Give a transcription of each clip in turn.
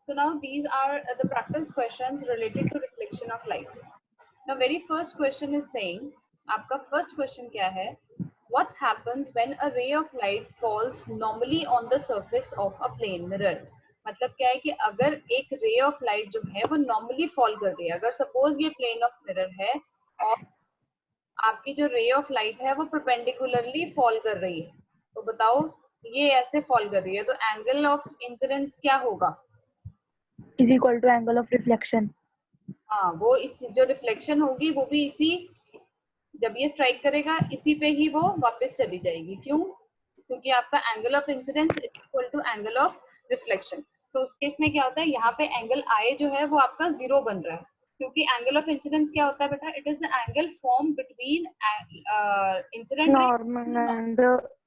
So now these are the practice questions related to reflection of light. Now very first question is saying, आपका first question क्या है? What happens when a ray of light falls normally on the surface of a plane mirror? मतलब क्या है कि अगर एक ray of light जो है वो normally fall कर रही है, अगर suppose ये plane of mirror है और आपकी जो ray of light है वो perpendicularly fall कर रही है, तो बताओ ये ऐसे fall कर रही है तो angle of incidence क्या होगा? is equal to angle of reflection. हाँ, वो इस जो रिफ्लेक्शन होगी वो भी इसी, जब ये स्ट्राइक करेगा इसी पे ही वो वापस चली जाएगी. क्यों? क्योंकि आपका angle of incidence is equal to angle of reflection. तो उस केस में क्या होता है, यहाँ पे एंगल आई जो है वो आपका 0 बन रहा है, क्योंकि एंगल ऑफ इंसिडेंस क्या होता है बेटा? It is the angle form between incident normal and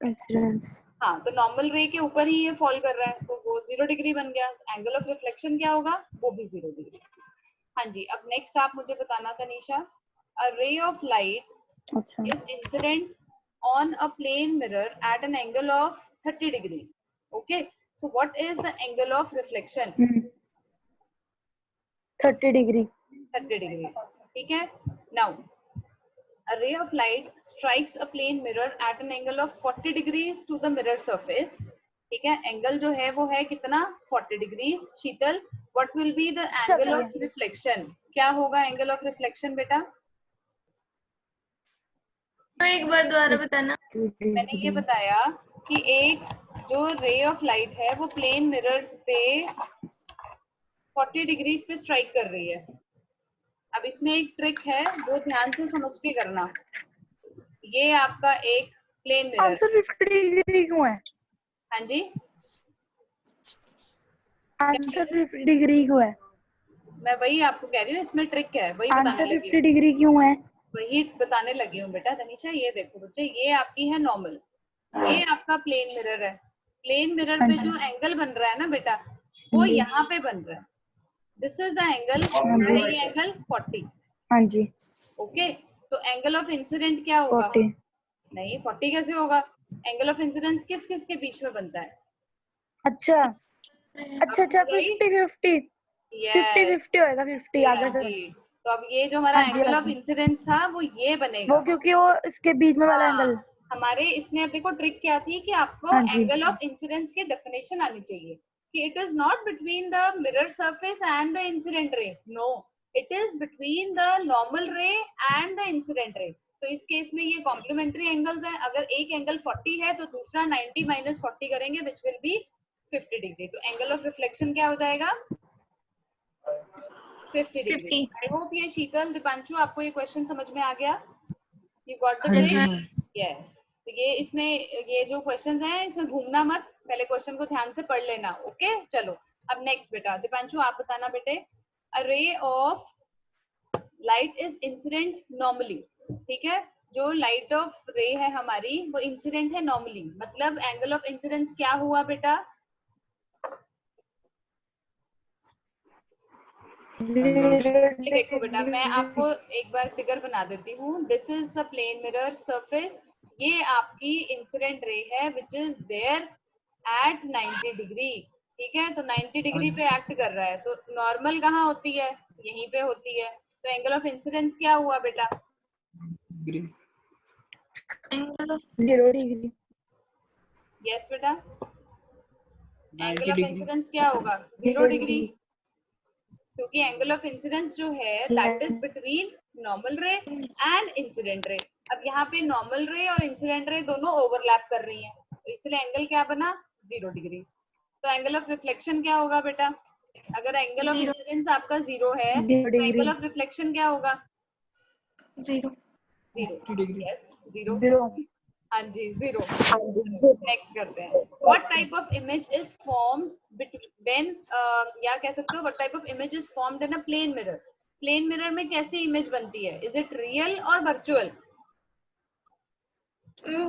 incidence. हाँ, तो नॉर्मल रे के ऊपर ही ये फॉल कर रहा है तो वो 0 डिग्री बन गया. एंगल ऑफ रिफ्लेक्शन क्या होगा? वो भी 0 डिग्री. हाँ जी, अब नेक्स्ट आप मुझे बताना Tanisha. A ray of light is incident on a plane mirror at an angle of 30 degrees. Okay, so what is the angle of reflection? 30 degree. 30 degree. ठीक है. Now a ray of light strikes a plane mirror at an angle of 40 degrees to the mirror surface. ठीक है, angle जो है वो है कितना? 40 degrees. Sheetal, what will be the angle of reflection? क्या होगा एंगल ऑफ रिफ्लेक्शन बेटा? एक बार दोबारा बताना. मैंने ये बताया कि एक जो रे ऑफ लाइट है वो प्लेन मिरर पे 40 डिग्रीज पे स्ट्राइक कर रही है. अब इसमें एक ट्रिक है, वो ध्यान से समझ के करना. ये आपका एक प्लेन मिरर. आंसर 50 डिग्री क्यों है? हाँ जी, आंसर 50 डिग्री क्यों है? मैं वही आपको कह रही हूँ, इसमें ट्रिक है, वही बताने आंसर लगी 50 डिग्री क्यों है? वही बताने लगी हूँ बेटा. तनीषा ये देखो बच्चे, ये आपकी है नॉर्मल, ये आपका प्लेन मिरर है. प्लेन मिरर पे जो एंगल बन रहा है ना बेटा, वो यहाँ पे बन रहा है. दिस इज द एंगल, ये एंगल 40. हाँ जी. ओके, तो एंगल ऑफ इंसिडेंट क्या होगा? 40. नहीं, 40 कैसे होगा? एंगल ऑफ इंसिडेंस किस किस के बीच में बनता है? अच्छा अच्छा अच्छा 50-50. 50-50 होएगा. 50 आगे से. तो अब ये जो हमारा एंगल ऑफ इंसिडेंस था वो ये बनेगा, वो क्योंकि वो इसके बीच में वाला एंगल. हमारे इसमें अब देखो ट्रिक क्या थी कि आपको एंगल ऑफ इंसिडेंस की डेफिनेशन आनी चाहिए कि it is not between the mirror surface and the incident ray. No, it is between the normal ray and the incident ray. तो इस केस में ये कॉम्प्लीमेंट्री एंगल्स हैं. अगर एक एंगल 40 है तो दूसरा 90 माइनस 40 करेंगे विच विल बी 50 डिग्री. तो एंगल ऑफ रिफ्लेक्शन क्या हो जाएगा? 50 डिग्री. आई होप ये शीतल, दीपांशु, आपको ये क्वेश्चन समझ में आ गया? You got the trick? Yes. तो ये इसमें ये जो क्वेश्चंस हैं इसमें घूमना मत, पहले क्वेश्चन को ध्यान से पढ़ लेना. ओके, चलो अब नेक्स्ट बेटा. दीपांशु आप बताना बेटे. A ray of light is incident normally. ठीक है, जो लाइट ऑफ रे है हमारी वो इंसिडेंट है नॉर्मली, मतलब एंगल ऑफ इंसिडेंस क्या हुआ बेटा? देखो बेटा, मैं आपको एक बार फिगर बना देती हूँ. This is the plane mirror surface. ये आपकी इंसिडेंट रे है which is there at 90 degree. ठीक है, तो 90 डिग्री पे एक्ट कर रहा है. तो नॉर्मल कहाँ होती है? यहीं पे होती है. तो एंगल ऑफ इंसिडेंस क्या हुआ बेटा? Angle of 0 degree. यस बेटा, एंगल ऑफ इंसिडेंस क्या होगा? 0 डिग्री, क्योंकि एंगल ऑफ इंसिडेंस जो है that is between normal ray and incident ray. अब यहाँ पे नॉर्मल रे और इंसिडेंट रे दोनों ओवरलैप कर रही हैं, तो इसलिए एंगल क्या बना? 0 डिग्री. तो एंगल ऑफ रिफ्लेक्शन क्या होगा बेटा? अगर एंगल ऑफ इंसिडेंस आपका 0 है तो एंगल ऑफ रिफ्लेक्शन क्या होगा? 0. 0. हाँ जी, 0. नेक्स्ट करते हैं. What type of image is formed when, या कह सकते हो what type of image is formed in a plane mirror. Plane mirror में कैसी इमेज बनती है? इज इट रियल और virtual?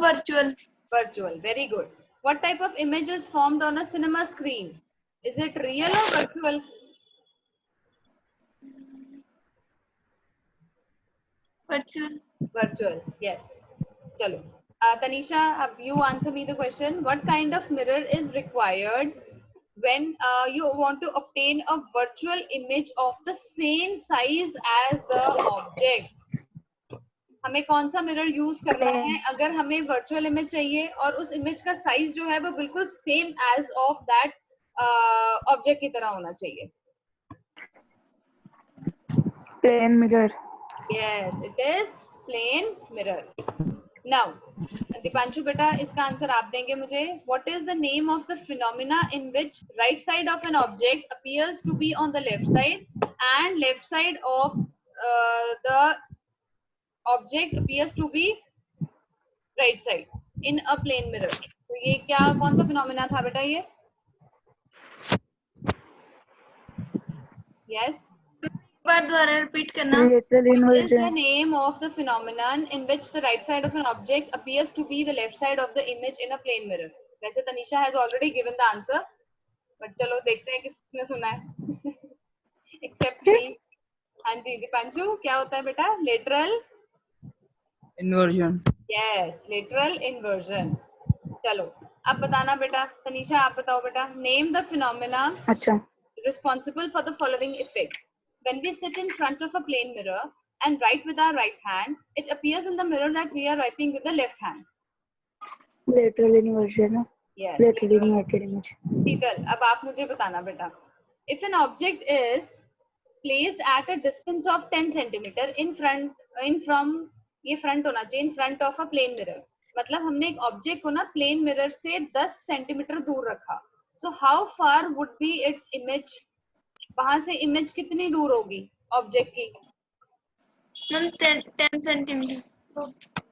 Virtual. Virtual, very good. What type of image is formed on a cinema screen? Is it real और virtual? Virtual. Virtual, yes. चलो Tanisha, you answer me the question. What kind of mirror is required when you want to obtain a virtual image of the same size as the object. हमें कौन सा mirror use करना है अगर हमें virtual image चाहिए और उस इमेज का साइज जो है वो बिल्कुल same as of that object की तरह होना चाहिए. Plane mirror. Yes, it is plane mirror. Now, Deepanshu बेटा इसका आंसर आप देंगे मुझे. What is the name of the phenomena in which right side of an object appears to be on the left side and left side of the object appears to be right side in a plane mirror? तो ये क्या कौन सा phenomena था बेटा ये? Yes. बार दोबारा repeat करना. Lateral What is inversion. the name of the phenomenon in which the right side of an object appears to be the left side of the image in a plane mirror? वैसे Tanisha has already given the answer, but चलो देखते हैं किसने सुना है. Except me. हाँ जी दीपांशु क्या होता है बेटा? Lateral inversion. Yes, lateral inversion. चलो अब बताना बेटा. तनिषा आप बताओ बेटा. Name the phenomena अच्छा. responsible for the following effect. When we sit in front of a plane mirror and write with our right hand, it appears in the mirror that we are writing with the left hand. Lateral inversion. Yes. Lateral inverted image. शीतल, अब आप मुझे बताना बेटा. If an object is placed at a distance of 10 centimeter in from ये front होना चाहिए in front of a plane mirror. मतलब हमने एक object को ना plane mirror से 10 सेंटीमीटर दूर रखा. So how far would be its image? वहां से इमेज कितनी दूर होगी ऑब्जेक्ट की? 10 सेंटीमीटर.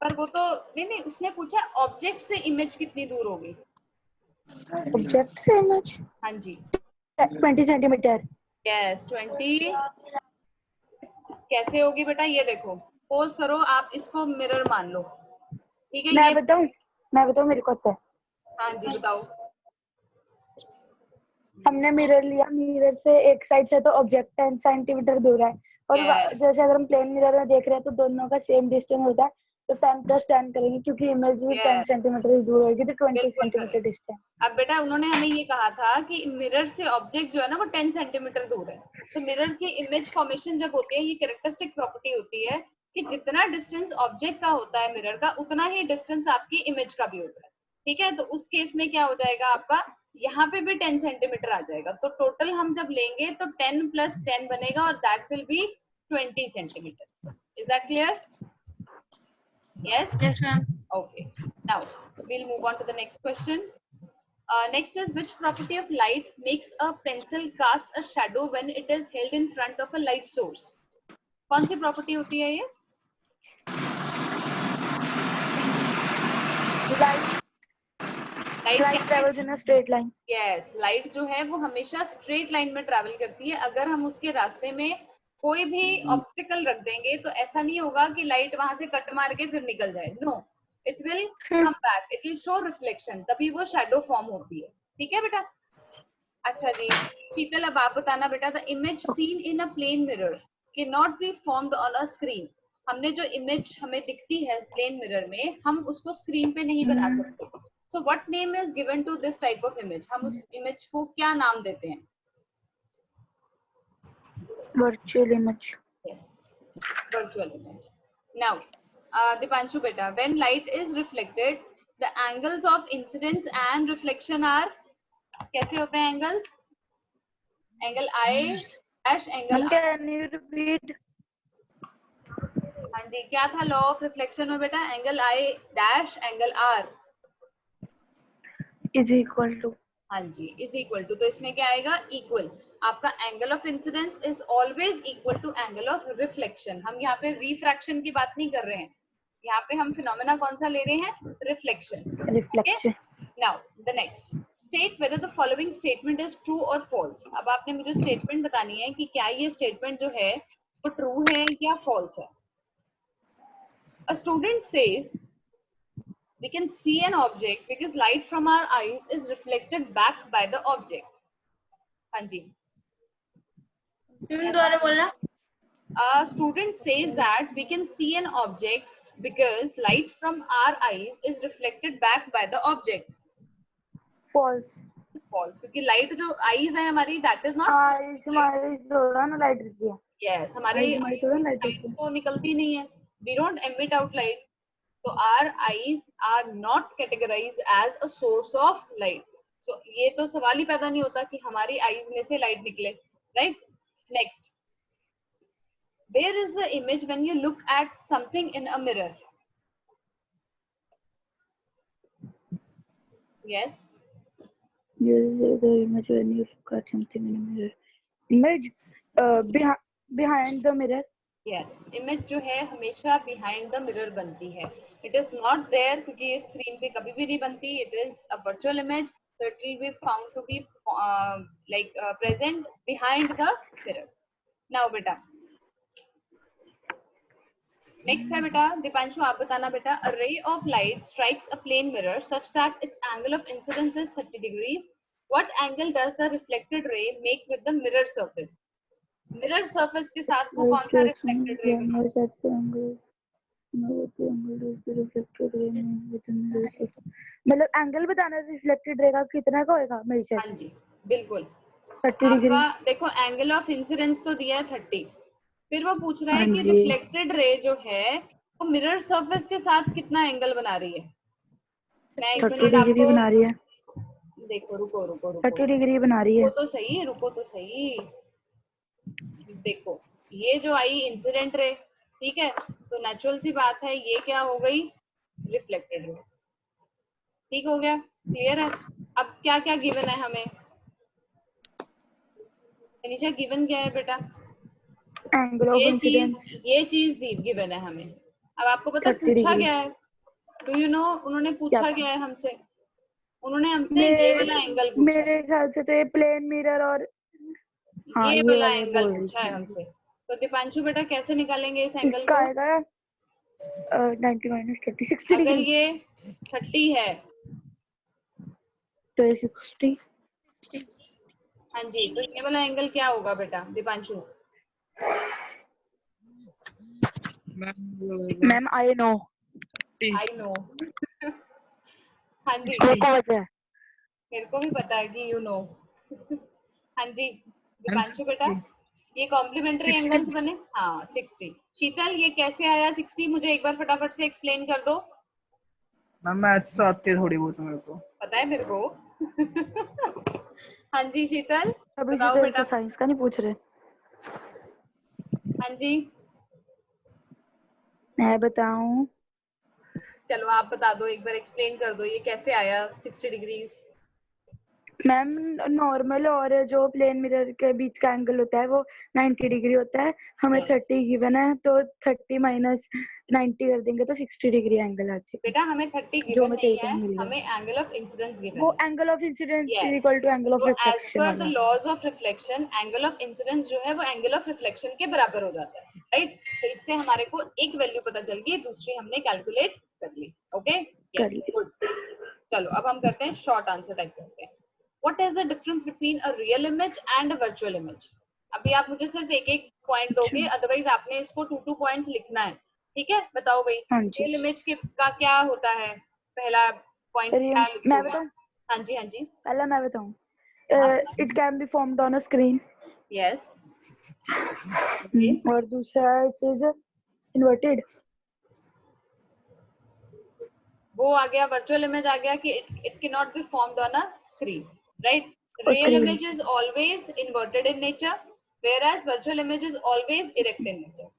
पर वो तो नहीं उसने पूछा ऑब्जेक्ट से इमेज कितनी दूर होगी. ऑब्जेक्ट से इमेज. हाँ जी 20 सेंटीमीटर. यस 20. कैसे होगी बेटा? ये देखो पोज करो आप इसको मिरर मान लो. ठीक है मैं बताऊं मेरे को आता है. हाँ जी बताओ. हमने मिरर लिया, मिरर से एक साइड से तो ऑब्जेक्ट 10 सेंटीमीटर दूर है और जैसे अगर हम प्लेन मिरर में देख रहे हैं तो दोनों का सेम डिस्टेंस होता है तो 10 प्लस 10 करेंगे क्योंकि इमेज भी 10 सेंटीमीटर दूर होगी तो 20 सेंटीमीटर डिस्टेंस. अब बेटा उन्होंने हमें ये कहा था कि मिरर से ऑब्जेक्ट जो है ना वो 10 सेंटीमीटर दूर है. तो मिरर की इमेज फॉर्मेशन जब होती है ये कैरेक्टरिस्टिक प्रॉपर्टी होती है कि जितना डिस्टेंस ऑब्जेक्ट का होता है मिरर का उतना ही डिस्टेंस आपकी इमेज का भी होता है. ठीक है. तो उस केस में क्या हो जाएगा आपका यहाँ पे भी 10 सेंटीमीटर आ जाएगा. तो टोटल हम जब लेंगे तो 10 प्लस 10 बनेगा और that will be 20 centimetre. Is that clear? Yes? Yes, ma'am. Okay. Now, we'll move on to the next question. Next is which property of light makes a pencil cast a shadow when it is held in front of a light source? कौन सी property होती है ये? Light travels in a straight line. Yes, light जो है वो हमेशा straight line में travel करती है. अगर हम उसके रास्ते में कोई भी ऑब्स्टिकल रख देंगे तो ऐसा नहीं होगा कि लाइट वहां से कट मार के फिर निकल जाए. No, it will come back, it will show reflection, तभी वो शैडो फॉर्म होती है. ठीक है बेटा? अच्छा जी शीतल अब आप बताना बेटा. The image seen in a plane mirror can not be formed on a screen. हमने जो इमेज हमें दिखती है प्लेन मिरर में हम उसको स्क्रीन पे नहीं बना सकते. So what name is given to this type of image? हम उस इमेज को क्या नाम देते हैं? Virtual image. Yes, virtual image. Now, Dipanshu beta, when light is reflected, the angles of incidence and reflection are कैसे होते हैं angles? Angle I dash angle R. Can you repeat? हाँ जी क्या था law of reflection में बेटा? Angle I dash angle R is equal to. हाँ जी is equal to. तो इसमें क्या आएगा? इक्वल. आपका angle of incidence is always equal to angle of reflection. हम यहाँ पे रिफ्रैक्शन की बात नहीं कर रहे हैं. यहाँ पे हम फिनोमेना कौन सा ले रहे हैं? Reflection. Reflection. Now the next state whether the following statement is true और फॉल्स. अब आपने मुझे स्टेटमेंट बतानी है कि क्या ये स्टेटमेंट जो है वो ट्रू है या फॉल्स है. A student says we can see an object because light from our eyes is reflected back by the object. हाँ जी दोबारा बोलना. A student says that we can see an object because light from our eyes is reflected back by the object. False. false, क्योंकि light जो eyes है हमारी, that is not, ice हमारी थोड़ा ना लाइट रहती है, यस, हमारी आइस हमारी थोड़ा लाइट लाइट रहती है। तो निकलती नहीं है, we don't emit out light, तो our eyes are not categorised as a source of light. So ये तो सवाल ही पैदा नहीं होता कि हमारी आईज में से लाइट निकले, right. Next, where is the image when you look at something in a mirror? Yes, Use the image when you look at something in a mirror. Image behind the mirror. yes, image जो है हमेशा behind the mirror बनती है, it is not there क्योंकि ये screen पे कभी भी नहीं बनती, it is a virtual image, so it will be found to be present behind the mirror. Now बेटा, नेक्स्ट है बेटा दीपांशु, आप बताना बेटा, a ray of light strikes a plane mirror such that its angle of incidence is 30 degrees. What angle does the reflected ray make with the mirror surface? Mirror surface के साथ वो कौन सा रिफ्लेक्टेड रे बना? मतलब angle बताना है reflected ray का कितना का होएगा मेजर? हाँ जी बिल्कुल, 30 डिग्री। आपका देखो एंगल ऑफ इंसिडेंस तो दिया है 30, फिर वो पूछ रहा है हाँ कि जी। रिफ्लेक्टेड रे जो है वो मिरर सरफेस के साथ कितना एंगल बना रही है। मैं एक 30 मिनट डिग्री आपको बना रही है। देखो, रुको रुको 30 रुको, डिग्री बना रही है। रुको तो सही, रुको तो सही। देखो ये जो आई इंसिडेंट रे, ठीक है, तो नेचुरल सी बात है ये क्या हो गई, रिफ्लेक्टेड रे। ठीक हो गया, क्लियर है। अब क्या क्या गिवन है हमें, अनीशा गिवन क्या है बेटा? एंगल ऑफ इंसिडेंस ये चीज गिवन है हमें। अब आपको पता 30 पूछा डिग्री। क्या है, डू यू नो उन्होंने पूछा क्या? क्या है हमसे? उन्होंने हमसे ये वाला एंगल पूछा है, मेरे ख्याल से तो ये प्लेन मिरर और हाँ ये ये वाला वाले एंगल बोल रही पूछा है थी। हमसे। तो दीपांशु बेटा कैसे निकालेंगे इस एंगल इसका को? आएगा 90 - 30 60 अगर डिग्री। ये 30 है तो ये 60। हाँ जी, तो ये वाला एंगल क्या होगा बेटा Deepanshu? Ma'am I know. I know हाँ जी, मेरे को भी पता है कि यू नो हाँ जी दीपांशु बेटा, ये कॉम्प्लीमेंट्री एंगल्स बने। हाँ 60। शीतल ये कैसे आया 60, मुझे एक बार फटाफट से एक्सप्लेन कर दो। मैम मैथ्स तो आती है थोड़ी बहुत मेरे को, पता है मेरे को हाँ जी शीतल अभी बताओ से बेटा। साइंस का नहीं पूछ रहे। हाँ जी मैं बताऊं? चलो आप बता दो, एक बार एक्सप्लेन कर दो ये कैसे आया 60 डिग्रीज। मैम नॉर्मल और जो प्लेन मिरर के बीच का एंगल होता है वो 90 डिग्री होता है। हमें 30 गिवन है तो 30 माइनस 90 कर देंगे तो 60 डिग्री एंगल आ जाएगा। बेटा हमें 30 जो गिवन हमें नहीं सही है, मिल गया। हमें एंगल ऑफ इंसिडेंस गिवन वो है। Angle of incidence Yes. Equal to angle of तो एज रिफ्लेक्शन पर द वाला। Laws of reflection angle of incidence जो है वो एंगल ऑफ रिफ्लेक्शन के बराबर हो जाता है, राइट। तो इससे हमारे को एक वैल्यू पता चल गई, दूसरी हमने कैलकुलेट कर ली। Okay good. चलो अब हम करते हैं शॉर्ट आंसर टाइप करते हैं। What is the difference between a real image and a virtual image? अभी आप मुझे सिर्फ एक एक पॉइंट दोगे, अदरवाइज आपने इसको 2 पॉइंट्स लिखना है, ठीक है। बताओ भाई रियल इमेज के का क्या होता है, पहला पॉइंट क्या लिखोगे? मैं बताऊं? हाँ जी हाँ जी, पहला मैं बताऊं। It can be formed on a screen. Yes. और दूसरा इट इज इन्वर्टेड। वो आ गया, वर्चुअल इमेज आ गया कि it can not be formed on a screen, right. Real image is always inverted in nature, whereas virtual image is always erect in nature.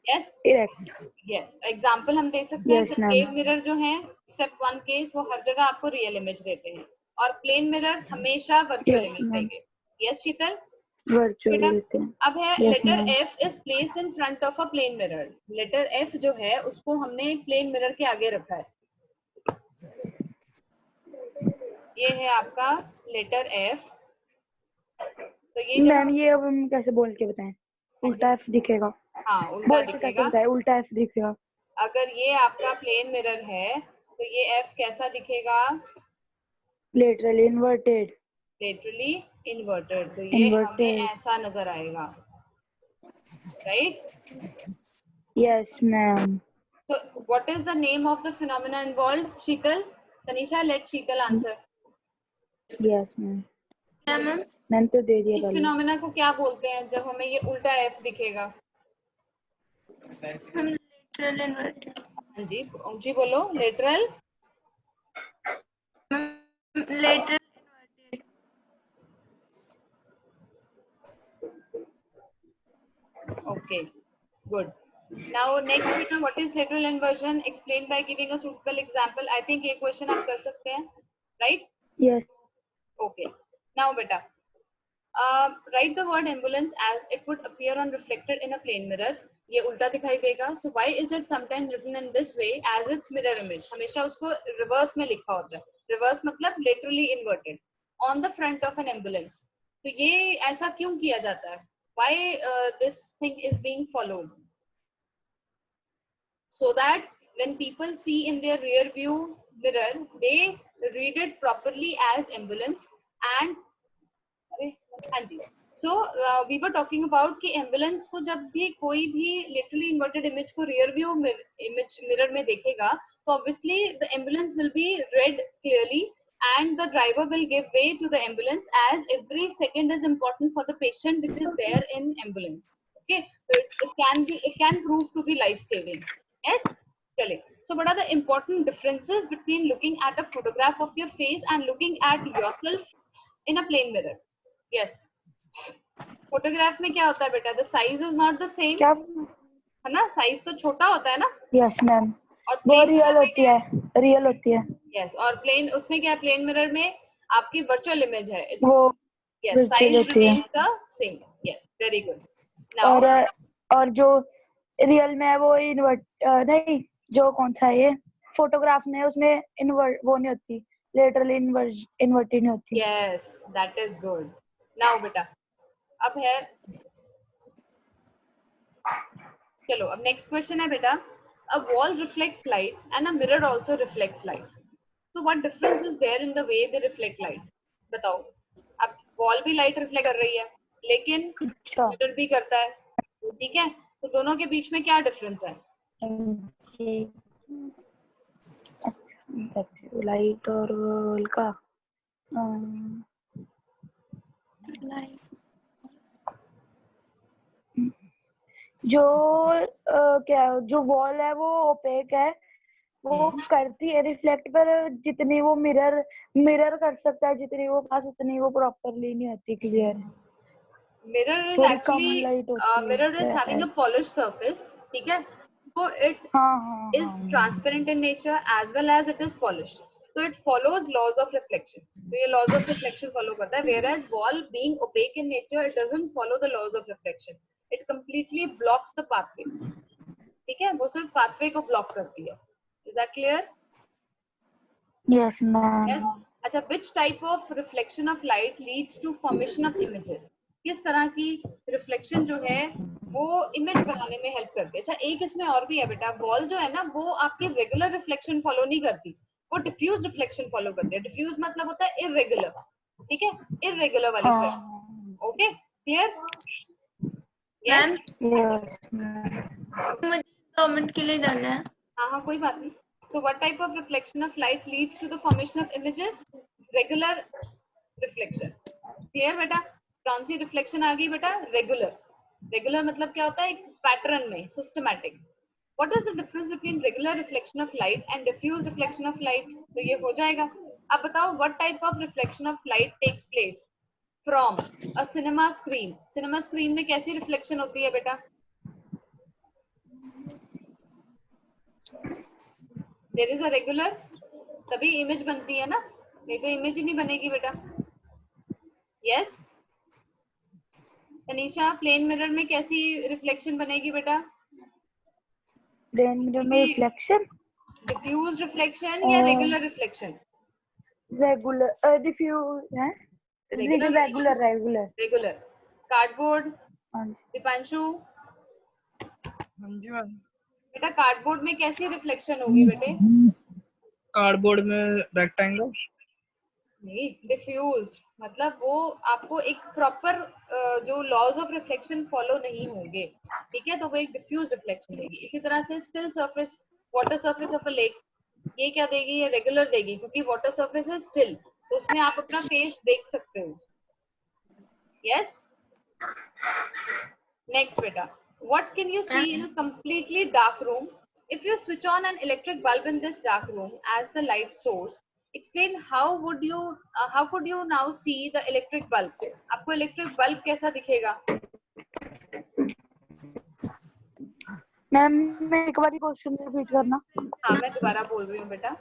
Yes, yes. Example हम दे सकते हैं, केव mirror जो है except one case वो हर जगह आपको real image देते हैं, और प्लेन मिरर हमेशा वर्चुअल इमेज देंगे। Yes Sheetal virtual. अब है letter F is placed in front of a plane mirror. Letter F जो है उसको हमने प्लेन मिरर के आगे रखा है। ये है आपका लेटर F। तो ये मैम ये अब हम कैसे बोल के बताएं? उल्टा F दिखेगा। हाँ उल्टा दिखेगा। उल्टा F दिखेगा। अगर ये आपका प्लेन मिरर है तो ये F कैसा दिखेगा? Laterally inverted. लेटरली इन्वर्टेड, तो ये हमें ऐसा नजर आएगा, right? Yes ma'am. So what is the name of the phenomena involved? Sheetal, Tanisha, let Sheetal answer. Yes ma'am, क्या मैम? मैंने तो दे दिया इस पहले। फिनोमेना को क्या बोलते हैं जब हमें ये उल्टा एफ दिखेगा? हम लेटरल इन्वर्टेड। हाँ जी, जी बोलो। Lateral lateral inverted. okay, good. Now next beta, what is lateral inversion? Explain by giving a suitable example. I think एक question आप कर सकते हैं, right? Yes Okay. Now beta, write the word ambulance as it would appear on reflected in a plane mirror. ये उल्टा दिखाई देगा. So why is it sometimes written in this way as its mirror image? हमेशा उसको reverse में लिखा होता है. Reverse मतलब laterally inverted on the front of an ambulance. तो ये ऐसा क्यों किया जाता है? Why this thing is being followed? So that when people see in their rear view mirror, they read it properly as ambulance. And हाँ जी, so we were talking about कि ambulance को जब भी कोई भी literally inverted image को rear view image mirror में देखेगा, तो obviously the ambulance will be read clearly and the driver will give way to the ambulance as every second is important for the patient which is there in ambulance. Okay, so it can prove to be life saving. Yes, चलिए. So what are the important differences between looking at a photograph of your face and looking at yourself in a plane mirror? Yes. Photograph में क्या होता है बेटा? The size is not the same. क्या? है ना? Size तो छोटा होता है ना? यस मैम, और वो प्लेन रियल मिरर में होती क्या है, रियल होती है। यस, और प्लेन उसमें क्या है? प्लेन मिरर में आपकी वर्चुअल इमेज है. वो यस, virtual साइज होती है। Remains the same. Yes, very good. Now और जो रियल में है वो इन्वर्ट नहीं, जो कौन सा है ये फोटोग्राफ में, उसमें इन्वर्ट वो नहीं होती, लेटरली इन्वर्टेड नहीं होती। Yes, that is good. Now बेटा, अब है, चलो अब नेक्स्ट क्वेश्चन है बेटा. A wall reflects light and a mirror also reflects light. So what difference is there in the way they reflect light? बताओ. अब वॉल भी लाइट रिफ्लेक्ट कर रही है लेकिन अच्छा, मिरर भी करता है, ठीक है? तो दोनों के बीच में क्या डिफरेंस है? लाइट और वॉल का जो क्या जो वॉल है वो ओपेक है, वो करती है रिफ्लेक्ट, पर जितनी वो मिरर कर सकता है, जितनी वो पास, उतनी वो प्रॉपरली नहीं होती क्लियर। Mirror is थोड़ी कम actually लाइट होती है। mirror is having a polished surface, ठीक है? So it हाँ is transparent in nature as well as it is polished. So it follows laws of reflection. तो ये laws of reflection follow करता है. Whereas wall being opaque in nature, it doesn't follow the laws of reflection. It completely blocks the pathway. ठीक है? वो सिर्फ pathway को block करती है. Is that clear? Yes ma'am. Yes. अच्छा, which type of reflection of light leads to formation of images? किस तरह की रिफ्लेक्शन जो है वो इमेज बनाने में हेल्प करती है? अच्छा, एक इसमें और भी है बेटा. वॉल जो है ना, वो आपकी रेगुलर रिफ्लेक्शन फॉलो नहीं करती, वो डिफ्यूज रिफ्लेक्शन फॉलो करती है. डिफ्यूज मतलब होता है इररेगुलर, ठीक है? इररेगुलर वाली flexion. Okay, clear? Ma'am yes मुझे 2 मिनट के लिए जाना है। हाँ हाँ, कोई बात नहीं. So what type of reflection of light leads to the formation of images? Regular reflection. Clear बेटा? कौन सी रिफ्लेक्शन आ गई बेटा? रेगुलर. रेगुलर मतलब क्या होता है? एक पैटर्न में, systematic. What is the difference between regular reflection of light and diffuse reflection of light? तो ये हो जाएगा. अब बताओ, what type of reflection of light takes place from a cinema screen? Cinema screen में कैसी रिफ्लेक्शन होती है बेटा? There is a regular, तभी इमेज बनती है ना, नहीं तो इमेज ही नहीं बनेगी बेटा. यस तनीषा, प्लेन मिरर में कैसी रिफ्लेक्शन बनेगी बेटा? प्लेन मिरर में रिफ्लेक्शन डिफ्यूज रिफ्लेक्शन या रेगुलर रिफ्लेक्शन? रेगुलर डिफ्यूज है, रेगुलर रेगुलर. कार्डबोर्ड, दीपांशु हाँ जी मैम। बेटा, कार्डबोर्ड में कैसी रिफ्लेक्शन होगी बेटे? कार्डबोर्ड में रेक्टेंगल। नहीं, डिफ्यूज्ड मतलब वो आपको एक प्रॉपर जो लॉज ऑफ रिफ्लेक्शन फॉलो नहीं होंगे, ठीक है? तो वो एक डिफ्यूज रिफ्लेक्शन देगी. इसी तरह से still surface, water surface of a lake, ये क्या देगी? ये रेगुलर देगी क्योंकि वाटर सरफेस इज स्टिल. तो उसमें आप अपना फेस देख सकते हो. Yes. Next beta, what can you see in a completely dark room? If you switch on an electric bulb in this dark room as the light source, explain how could you now see the electric bulb? आपको electric bulb कैसा दिखेगा? Ma'am मैं एक बार question repeat करना. हाँ मैं दोबारा बोल रही हूँ बेटा.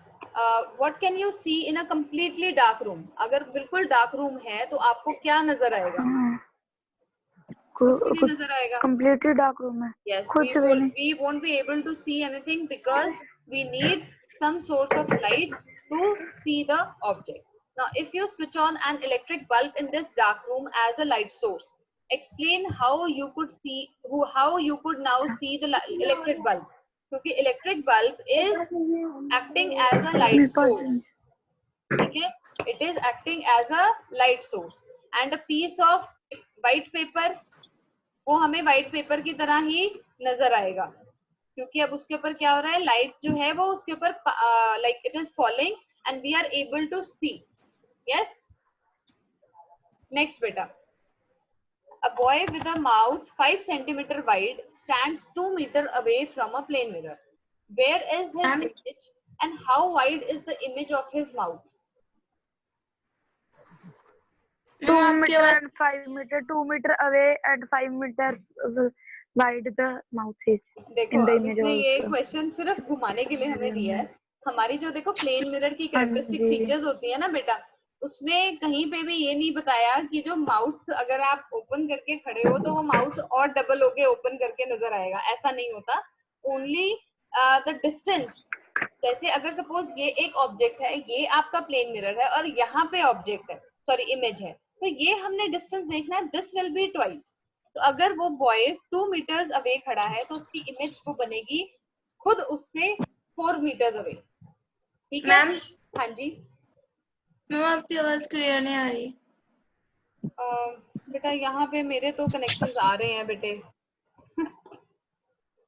What can you see in a completely dark room? अगर बिल्कुल डार्क रूम है तो आपको क्या नजर आएगा? कुछ नहीं नजर आएगा. completely dark room है. Yes, कुछ भी नहीं. we won't be able to see anything because we need some source of light to see the objects. Now, if you switch on an electric bulb in this dark room as a light source, explain how you could now see the electric bulb. क्योंकि electric bulb is acting as a light source. ठीक है? It is acting as a light source and a piece of white paper, वो हमें white paper की तरह ही नजर आएगा क्योंकि अब उसके ऊपर क्या हो रहा है, लाइट जो है वो उसके ऊपर like it is falling and we are able to see. Yes. Next बेटा, a boy with a mouth 5 centimeter wide stands 2 meter away from a plane mirror. Where is his image and how wide is the image of his mouth? 2 meter and 5 meter, 2 meter away and 5 meter wide the mouth is. देखो अब इसने ये question सिर्फ घुमाने के लिए हमें दिया है. हमारी जो देखो प्लेन मिरर की कैरेक्टरिस्टिक फीचर्स होती है ना बेटा, उसमें कहीं पे भी ये नहीं बताया कि जो माउथ अगर आप ओपन करके खड़े हो तो वो माउथ और डबल होके ओपन करके नजर आएगा, ऐसा नहीं होता. Only the distance. जैसे अगर सपोज ये एक ऑब्जेक्ट है, ये आपका प्लेन मिरर है और यहाँ पे ऑब्जेक्ट है, सॉरी इमेज है, तो ये हमने डिस्टेंस देखना है. This will be twice. तो अगर वो बॉय 2 मीटर्स अवे खड़ा है तो उसकी इमेज वो बनेगी खुद उससे 4 मीटर्स अवे. ठीक है मैम? हाँ जी मैम आपकी आवाज क्लियर नहीं आ रही. बेटा यहाँ पे मेरे तो कनेक्शंस आ रहे हैं बेटे.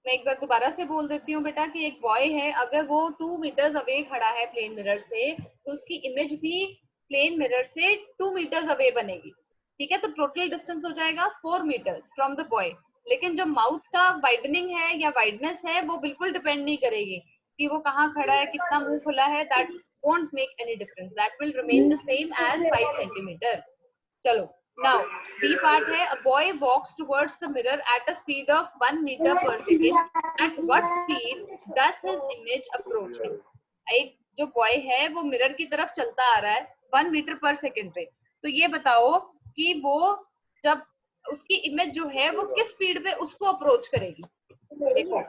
मैं एक बार दोबारा से बोल देती हूँ बेटा कि एक बॉय है, अगर वो 2 मीटर्स अवे खड़ा है प्लेन मिरर से तो उसकी इमेज भी प्लेन मिरर से 2 मीटर्स अवे बनेगी. ठीक है, तो टोटल डिस्टेंस हो जाएगा 4 मीटर्स फ्रॉम द बॉय. लेकिन जो माउथ का वाइडनिंग है या वाइडनेस है वो बिल्कुल डिपेंड नहीं करेगी कि वो कहाँ खड़ा है, कितना मुंह खुला है. That won't make any difference. That will remain the same as 5 centimeter. चलो, now B part है, a boy walks towards the mirror at a speed of 1 meter per second. At what speed does his image approach him? एक जो boy है वो mirror की तरफ चलता आ रहा है 1 मीटर पर सेकेंड पे. तो ये बताओ कि वो जब उसकी इमेज जो है वो किस स्पीड पे उसको अप्रोच करेगी. देखो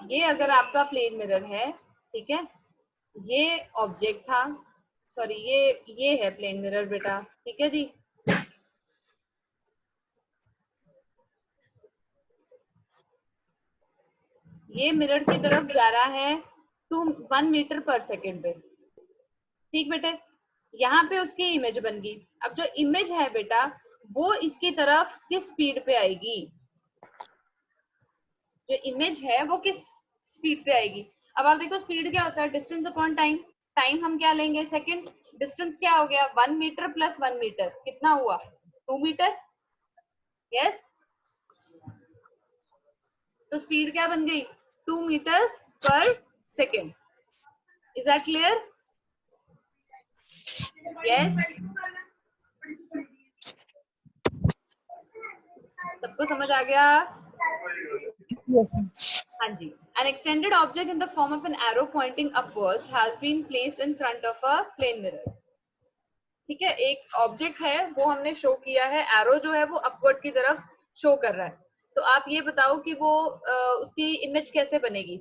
ये अगर आपका प्लेन मिरर है, ठीक है, ये ऑब्जेक्ट था, सॉरी ये है प्लेन मिरर बेटा. ठीक है जी. ये मिरर की तरफ जा रहा है 1 मीटर पर सेकेंड पे. ठीक बेटे, यहाँ पे उसकी इमेज बन गई. अब जो इमेज है बेटा वो इसकी तरफ किस स्पीड पे आएगी, जो इमेज है वो किस स्पीड पे आएगी. अब आप देखो स्पीड क्या होता है, डिस्टेंस अपॉन टाइम. टाइम हम क्या लेंगे, सेकंड. डिस्टेंस क्या हो गया, 1 मीटर प्लस 1 मीटर कितना हुआ, 2 मीटर. यस, तो स्पीड क्या बन गई, 2 मीटर्स पर second. Is that clear? Yes, सबको समझ आ गया? Yes. हाँ जी. An extended object in the form of an arrow pointing upwards has been placed in front of a plane mirror. ठीक है, एक ऑब्जेक्ट है वो हमने शो किया है, एरो जो है वो अपवर्ड की तरफ शो कर रहा है. तो आप ये बताओ कि वो उसकी इमेज कैसे बनेगी.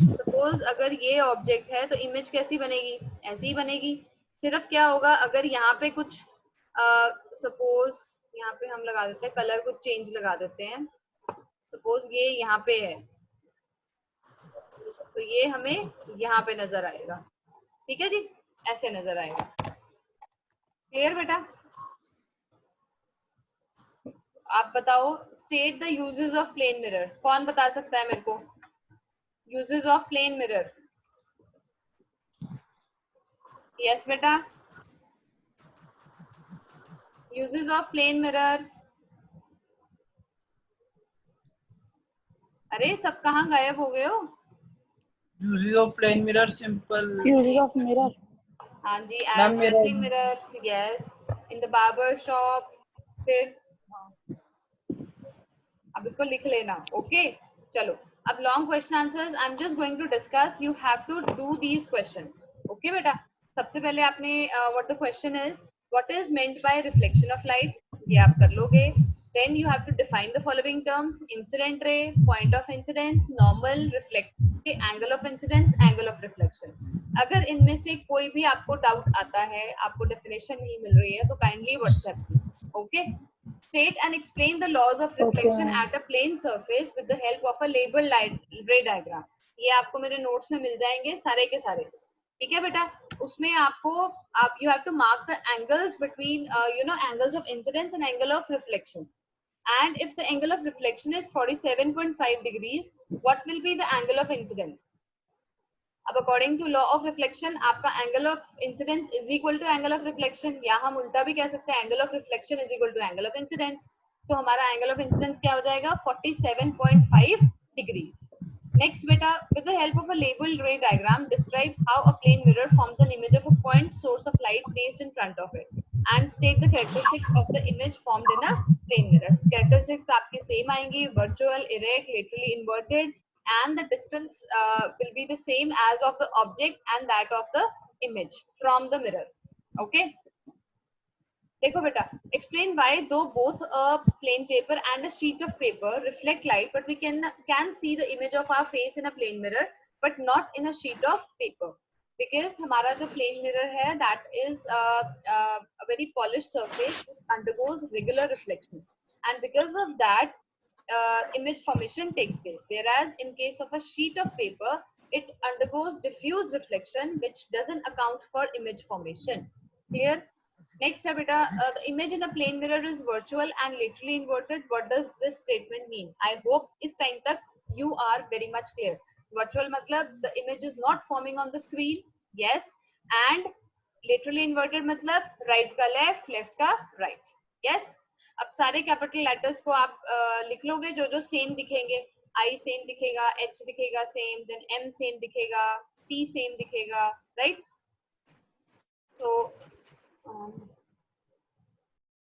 सपोज अगर ये ऑब्जेक्ट है तो इमेज कैसी बनेगी, ऐसी ही बनेगी. सिर्फ क्या होगा, अगर यहाँ पे कुछ सपोज यहाँ पे हम लगा देते हैं कलर, कुछ चेंज लगा देते हैं. सपोज ये यहाँ पे है तो ये हमें यहाँ पे नजर आएगा. ठीक है जी, ऐसे नजर आएगा. क्लियर बेटा? आप बताओ, state the uses of plane mirror. कौन बता सकता है मेरे को uses of plane mirror? Yes बेटा, यूजेस ऑफ प्लेन मिरर. अरे सब कहाँ गायब हो गए हो? Uses of plane mirror simple. Uses of mirror. हाँ जी, मैम एज मेरा dressing mirror. Yes, in the barber shop. फिर अब इसको लिख लेना. ओके चलो, अब long question answers I am just going to discuss. You have to do these questions. Okay बेटा, सबसे पहले आपने what the question is, what is meant by reflection of light, ये आप कर लोगे. Then you have to define the following terms: incident ray, point of incidence, normal, reflect, angle of incidence, angle of reflection. अगर इनमें से कोई भी आपको डाउट आता है, आपको डेफिनेशन नहीं मिल रही है, तो kindly WhatsApp. Okay. State and explain the laws of reflection Okay. at a plane surface with the help of a labeled ray diagram. ये आपको मेरे नोट्स में मिल जाएंगे सारे के सारे. ठीक है बेटा, उसमें आपको आप you have to mark the angles between angles of incidence and angle of reflection. And if the angle of reflection is 47.5 degrees, what will be the angle of incidence? अब according to law of reflection आपका angle of incidence is equal to angle of reflection, या हम उल्टा भी कह सकते हैं angle of रिफ्लेक्शन is equal to angle of incidence. तो हमारा एंगल ऑफ इंसिडेंस क्या हो जाएगा? 47.5 डिग्रीज. नेक्स्ट बेटा, with the help of a labelled ray diagram describe how a plane mirror forms an image of a point source of light placed in front of it and state the characteristics of the image formed in a plane mirror. Characteristics आपकी same आएंगी, virtual, erect, laterally inverted, and the distance will be the same as of the object and that of the image from the mirror. Okay, देखो बेटा, explain why though both a plain paper and a sheet of paper reflect light, but we can see the image of our face in a plain mirror but not in a sheet of paper. Because हमारा जो plain mirror है, that is a very polished surface which undergoes regular reflection, and because of that image formation takes place, whereas in case of a sheet of paper it undergoes diffuse reflection which doesn't account for image formation. Clear? Next beta, the image in a plane mirror is virtual and literally inverted. What does this statement mean? I hope is time tak you are very much clear. Virtual matlab the image is not forming on the screen. Yes. And literally inverted matlab right ka left, left ka right. Yes. अब सारे capital letters को आप लिख लोगे जो जो same दिखेंगे. आई same दिखेगा, एच दिखेगा सेम, देन एम सेम दिखेगा, टी सेम दिखेगा, राइट? सो